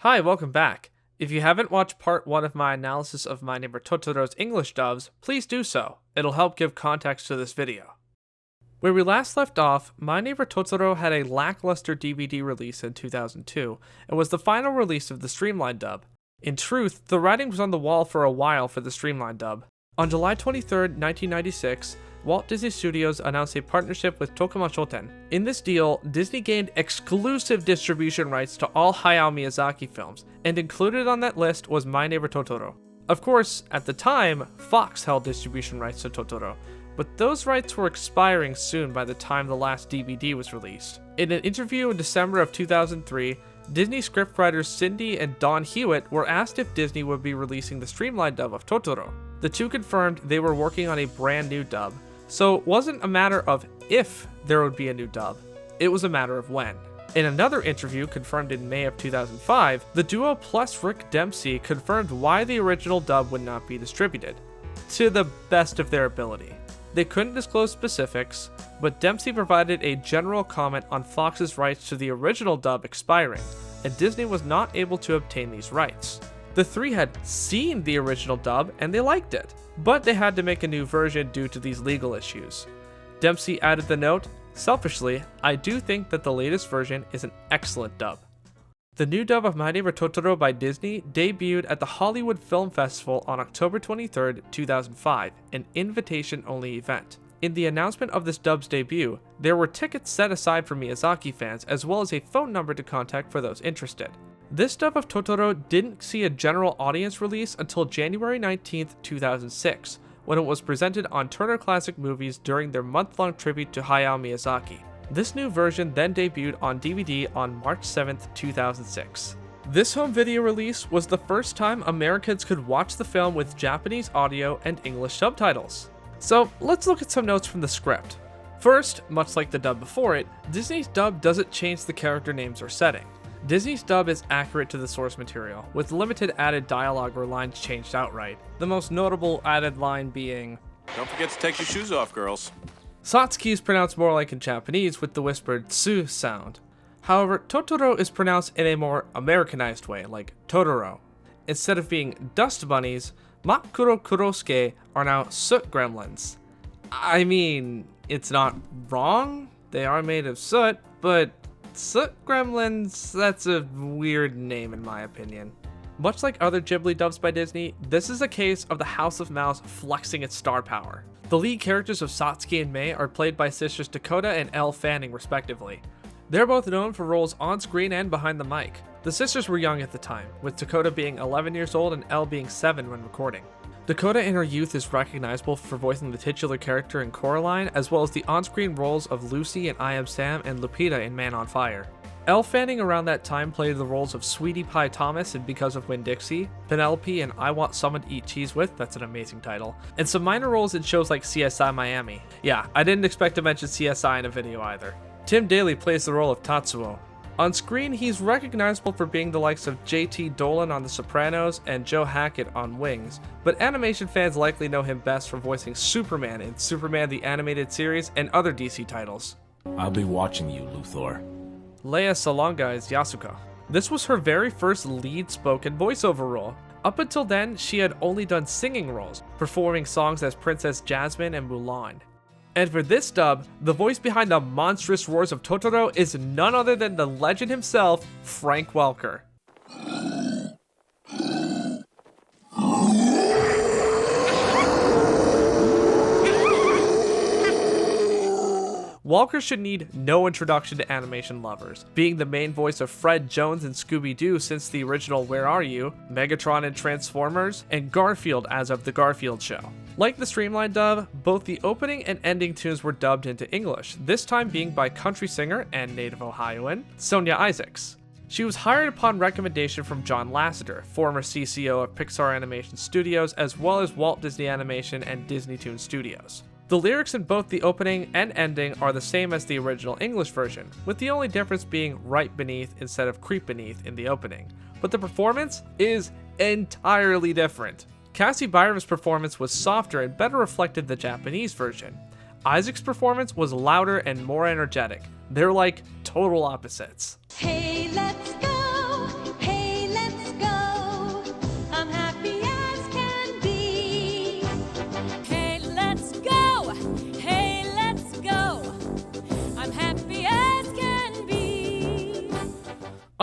Hi, welcome back. If you haven't watched part 1 of my analysis of My Neighbor Totoro's English dubs, please do so. It'll help give context to this video. Where we last left off, My Neighbor Totoro had a lackluster DVD release in 2002 and was the final release of the streamlined dub. In truth, the writing was on the wall for a while for the streamlined dub. On July 23, 1996, Walt Disney Studios announced a partnership with Tokuma Shoten. In this deal, Disney gained exclusive distribution rights to all Hayao Miyazaki films, and included on that list was My Neighbor Totoro. Of course, at the time, Fox held distribution rights to Totoro, but those rights were expiring soon by the time the last DVD was released. In an interview in December of 2003, Disney scriptwriters Cindy and Don Hewitt were asked if Disney would be releasing the streamlined dub of Totoro. The two confirmed they were working on a brand new dub, so it wasn't a matter of if there would be a new dub, it was a matter of when. In another interview confirmed in May of 2005, the duo plus Rick Dempsey confirmed why the original dub would not be distributed, to the best of their ability. They couldn't disclose specifics, but Dempsey provided a general comment on Fox's rights to the original dub expiring, and Disney was not able to obtain these rights. The three had seen the original dub and they liked it, but they had to make a new version due to these legal issues. Dempsey added the note, "Selfishly, I do think that the latest version is an excellent dub." The new dub of My Neighbor Totoro by Disney debuted at the Hollywood Film Festival on October 23, 2005, an invitation-only event. In the announcement of this dub's debut, there were tickets set aside for Miyazaki fans as well as a phone number to contact for those interested. This dub of Totoro didn't see a general audience release until January 19, 2006, when it was presented on Turner Classic Movies during their month-long tribute to Hayao Miyazaki. This new version then debuted on DVD on March 7, 2006. This home video release was the first time Americans could watch the film with Japanese audio and English subtitles. So let's look at some notes from the script. First, much like the dub before it, Disney's dub doesn't change the character names or setting. Disney's dub is accurate to the source material, with limited added dialogue or lines changed outright. The most notable added line being, "Don't forget to take your shoes off, girls." Satsuki is pronounced more like in Japanese with the whispered tsu sound. However, Totoro is pronounced in a more Americanized way, like Totoro. Instead of being dust bunnies, Makuro Kurosuke are now soot gremlins. I mean, it's not wrong, they are made of soot, but soot gremlins, that's a weird name in my opinion. Much like other Ghibli dubs by Disney, this is a case of the House of Mouse flexing its star power. The lead characters of Satsuki and Mei are played by sisters Dakota and Elle Fanning respectively. They're both known for roles on screen and behind the mic. The sisters were young at the time, with Dakota being 11 years old and Elle being 7 when recording. Dakota in her youth is recognizable for voicing the titular character in Coraline, as well as the on-screen roles of Lucy in I Am Sam and Lupita in Man on Fire. Elle Fanning around that time played the roles of Sweetie Pie Thomas in Because of Winn-Dixie, Penelope in I Want Someone to Eat Cheese With, that's an amazing title, and some minor roles in shows like CSI Miami. Yeah, I didn't expect to mention CSI in a video either. Tim Daly plays the role of Tatsuo. On screen, he's recognizable for being the likes of JT Dolan on The Sopranos and Joe Hackett on Wings, but animation fans likely know him best for voicing Superman in Superman the Animated Series and other DC titles. I'll be watching you, Luthor. Lea Salonga is Yasuka. This was her very first lead spoken voiceover role. Up until then, she had only done singing roles, performing songs as Princess Jasmine and Mulan. And for this dub, the voice behind the monstrous roars of Totoro is none other than the legend himself, Frank Welker. Welker should need no introduction to animation lovers, being the main voice of Fred Jones in Scooby-Doo since the original Where Are You?, Megatron in Transformers, and Garfield as of The Garfield Show. Like the streamlined dub, both the opening and ending tunes were dubbed into English, this time being by country singer and native Ohioan, Sonia Isaacs. She was hired upon recommendation from John Lasseter, former CCO of Pixar Animation Studios, as well as Walt Disney Animation and Disney Toon Studios. The lyrics in both the opening and ending are the same as the original English version, with the only difference being right beneath instead of creep beneath in the opening. But the performance is entirely different. Cassie Byram's performance was softer and better reflected the Japanese version. Isaac's performance was louder and more energetic. They're like total opposites. Hey, let's go. Hey, let's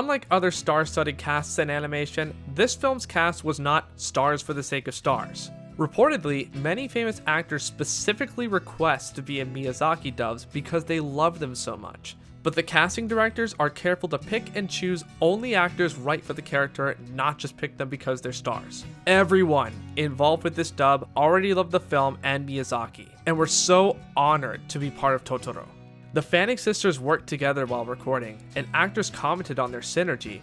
Unlike other star-studded casts in animation, this film's cast was not stars for the sake of stars. Reportedly, many famous actors specifically request to be in Miyazaki dubs because they love them so much. But the casting directors are careful to pick and choose only actors right for the character, not just pick them because they're stars. Everyone involved with this dub already loved the film and Miyazaki, and were so honored to be part of Totoro. The Fanning sisters worked together while recording, and actors commented on their synergy.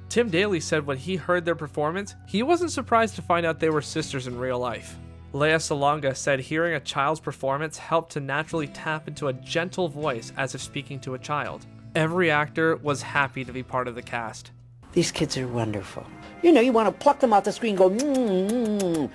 Tim Daly said when he heard their performance, he wasn't surprised to find out they were sisters in real life. Lea Salonga said hearing a child's performance helped to naturally tap into a gentle voice as if speaking to a child. Every actor was happy to be part of the cast. These kids are wonderful. You know, you want to pluck them off the screen and go,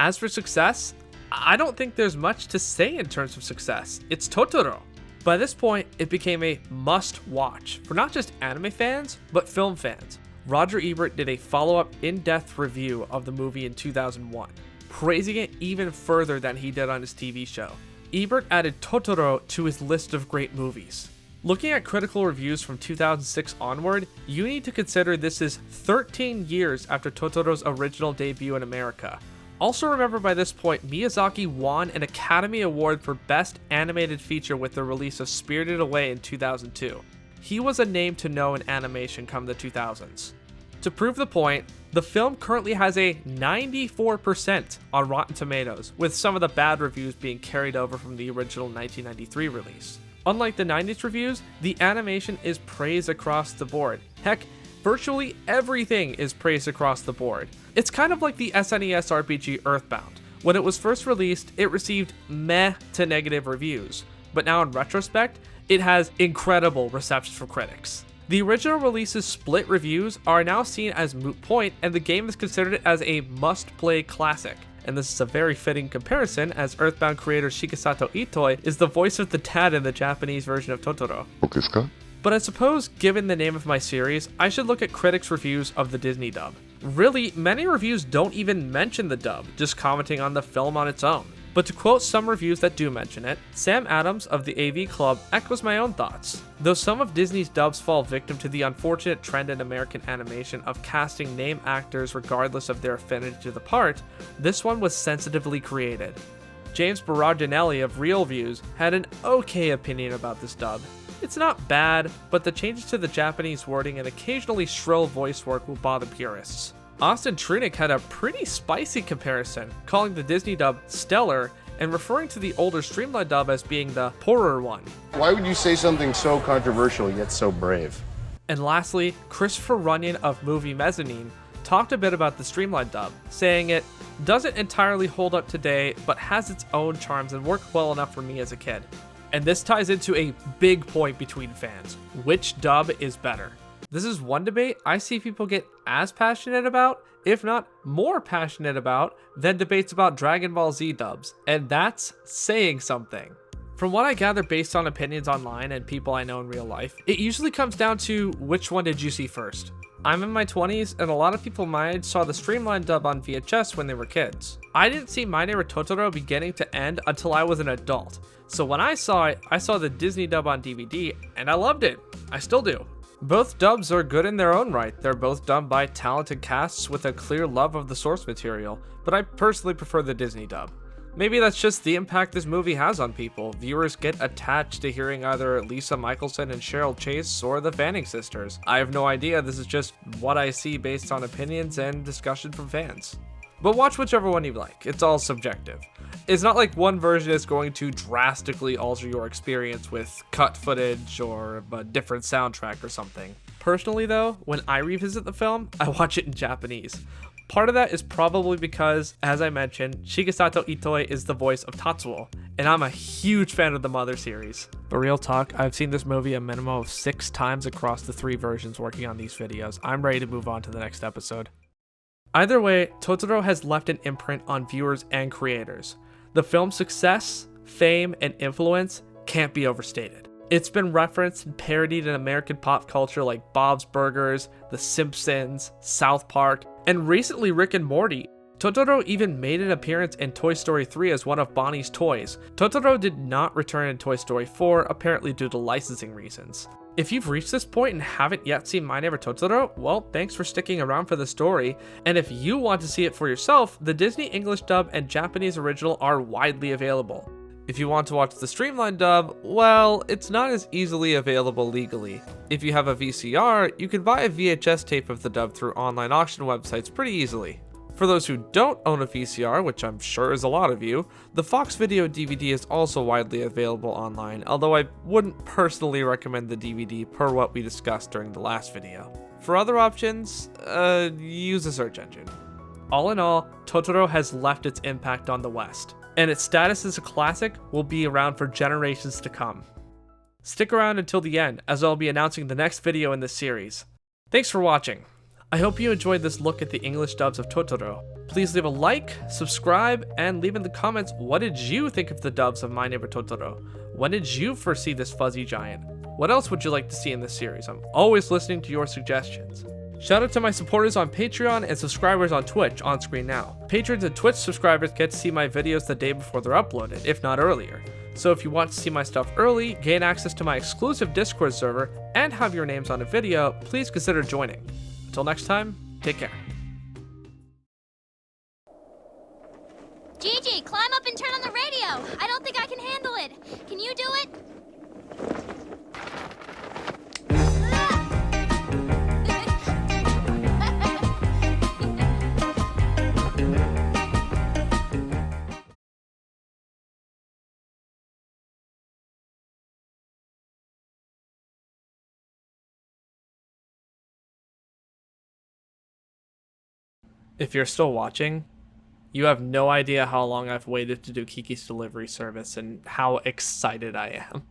As for success, I don't think there's much to say in terms of success. It's Totoro. By this point, it became a must-watch for not just anime fans, but film fans. Roger Ebert did a follow-up in-depth review of the movie in 2001, praising it even further than he did on his TV show. Ebert added Totoro to his list of great movies. Looking at critical reviews from 2006 onward, you need to consider this is 13 years after Totoro's original debut in America. Also remember by this point, Miyazaki won an Academy Award for Best Animated Feature with the release of Spirited Away in 2002. He was a name to know in animation come the 2000s. To prove the point, the film currently has a 94% on Rotten Tomatoes, with some of the bad reviews being carried over from the original 1993 release. Unlike the 90s reviews, the animation is praised across the board. Heck, virtually everything is praised across the board. It's kind of like the SNES RPG Earthbound. When it was first released, it received meh to negative reviews, but now in retrospect, it has incredible reception from critics. The original release's split reviews are now seen as moot point, and the game is considered as a must-play classic. And this is a very fitting comparison, as Earthbound creator Shigesato Itoi is the voice of the dad in the Japanese version of Totoro. But I suppose, given the name of my series, I should look at critics' reviews of the Disney dub. Really, many reviews don't even mention the dub, just commenting on the film on its own. But to quote some reviews that do mention it, Sam Adams of the AV Club echoes my own thoughts. Though some of Disney's dubs fall victim to the unfortunate trend in American animation of casting name actors regardless of their affinity to the part, this one was sensitively created. James Berardinelli of Real Views had an okay opinion about this dub. It's not bad, but the changes to the Japanese wording and occasionally shrill voice work will bother purists. Austin Trunick had a pretty spicy comparison, calling the Disney dub stellar and referring to the older streamlined dub as being the poorer one. Why would you say something so controversial yet so brave? And lastly, Christopher Runyon of Movie Mezzanine talked a bit about the streamlined dub, saying it doesn't entirely hold up today, but has its own charms and worked well enough for me as a kid. And this ties into a big point between fans. Which dub is better? This is one debate I see people get as passionate about, if not more passionate about, than debates about Dragon Ball Z dubs, and that's saying something. From what I gather based on opinions online and people I know in real life, it usually comes down to which one did you see first. I'm in my 20s, and a lot of people my age saw the streamlined dub on VHS when they were kids. I didn't see My Neighbor Totoro beginning to end until I was an adult, so when I saw it, I saw the Disney dub on DVD, and I loved it. I still do. Both dubs are good in their own right. They're both done by talented casts with a clear love of the source material, but I personally prefer the Disney dub. Maybe that's just the impact this movie has on people. Viewers get attached to hearing either Lisa Michelson and Cheryl Chase or the Fanning sisters. I have no idea, this is just what I see based on opinions and discussion from fans. But watch whichever one you like, it's all subjective. It's not like one version is going to drastically alter your experience with cut footage or a different soundtrack or something. Personally though, when I revisit the film, I watch it in Japanese. Part of that is probably because, as I mentioned, Shigesato Itoi is the voice of Tatsuo, and I'm a huge fan of the Mother series. But real talk, I've seen this movie a minimum of 6 times across the 3 versions working on these videos. I'm ready to move on to the next episode. Either way, Totoro has left an imprint on viewers and creators. The film's success, fame, and influence can't be overstated. It's been referenced and parodied in American pop culture like Bob's Burgers, The Simpsons, South Park, and recently Rick and Morty. Totoro even made an appearance in Toy Story 3 as one of Bonnie's toys. Totoro did not return in Toy Story 4, apparently due to licensing reasons. If you've reached this point and haven't yet seen My Neighbor Totoro, well, thanks for sticking around for the story. And if you want to see it for yourself, the Disney English dub and Japanese original are widely available. If you want to watch the streamlined dub, well, it's not as easily available legally. If you have a VCR, you can buy a VHS tape of the dub through online auction websites pretty easily. For those who don't own a VCR, which I'm sure is a lot of you, the Fox Video DVD is also widely available online, although I wouldn't personally recommend the DVD per what we discussed during the last video. For other options, use a search engine. All in all, Totoro has left its impact on the West, and its status as a classic will be around for generations to come. Stick around until the end, as I'll be announcing the next video in this series. Thanks for watching. I hope you enjoyed this look at the English dubs of Totoro. Please leave a like, subscribe, and leave in the comments what did you think of the dubs of My Neighbor Totoro? When did you first see this fuzzy giant? What else would you like to see in this series? I'm always listening to your suggestions. Shout out to my supporters on Patreon and subscribers on Twitch on screen now. Patrons and Twitch subscribers get to see my videos the day before they're uploaded, if not earlier. So if you want to see my stuff early, gain access to my exclusive Discord server, and have your names on a video, please consider joining. Until next time, take care. Gigi, climb up and turn on the radio. I don't think I can handle it. Can you do it? If you're still watching, you have no idea how long I've waited to do Kiki's Delivery Service and how excited I am.